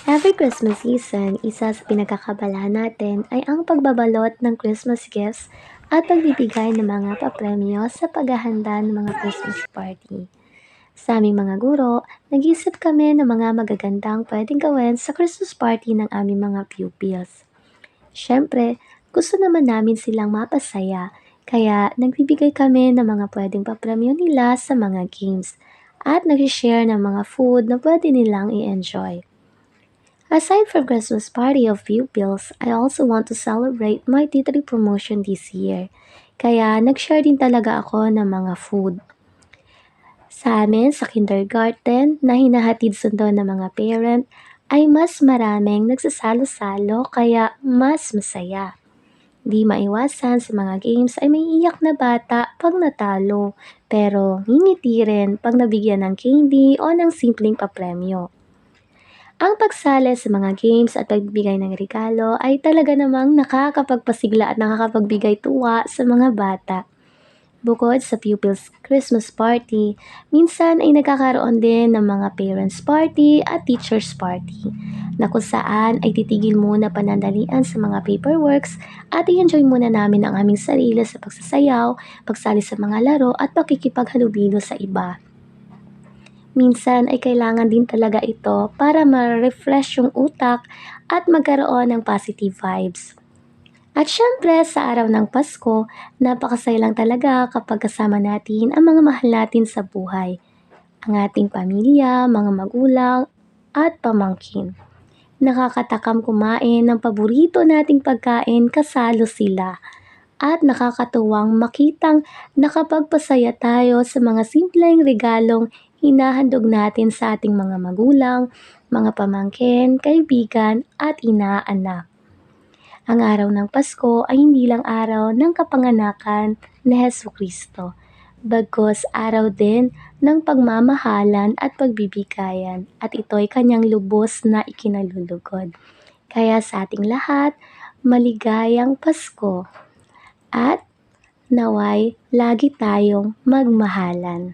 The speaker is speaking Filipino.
Every Christmas season, isa sa pinagkakabalahan natin ay ang pagbabalot ng Christmas gifts at pagbibigay ng mga papremyo sa paghahanda ng mga Christmas party. Sa aming mga guro, nag-isip kami ng mga magagandang pwedeng gawin sa Christmas party ng aming mga pupils. Siyempre, gusto naman namin silang mapasaya, kaya nagbibigay kami ng mga pwedeng papremyo nila sa mga games at nag-share ng mga food na pwede nilang i-enjoy. Aside from Christmas party of pupils, I also want to celebrate my T3 promotion this year. Kaya nag-share din talaga ako ng mga food. Sa amin, sa kindergarten, na hinahatid sundo ng mga parent, ay mas maraming nagsasalo-salo kaya mas masaya. Di maiwasan sa mga games ay may iyak na bata pag natalo, pero ngingiti rin pag nabigyan ng candy o ng simpleng papremyo. Ang pagsali sa mga games at pagbibigay ng regalo ay talaga namang nakakapagpasigla at nakakapagbigay tuwa sa mga bata. Bukod sa pupils Christmas party, minsan ay nagkakaroon din ng mga parents party at teachers party na kung saan ay titigil muna panandalian sa mga paperworks at i-enjoy muna namin ang aming sarili sa pagsasayaw, pagsali sa mga laro at pakikipaghalubilo sa iba. Minsan ay kailangan din talaga ito para ma-refresh yung utak at magkaroon ng positive vibes. At syempre sa araw ng Pasko, napakasaya lang talaga kapag kasama natin ang mga mahal natin sa buhay. Ang ating pamilya, mga magulang, at pamangkin. Nakakatakam kumain ng paborito nating pagkain kasalo sila. At nakakatuwang makitang nakapagpasaya tayo sa mga simpleng regalong hinahandog natin sa ating mga magulang, mga pamangkin, kaibigan at inaanak. Ang araw ng Pasko ay hindi lang araw ng kapanganakan ni Hesukristo, bagkus araw din ng pagmamahalan at pagbibigayan at ito'y kanyang lubos na ikinalulugod. Kaya sa ating lahat, maligayang Pasko at naway lagi tayong magmahalan.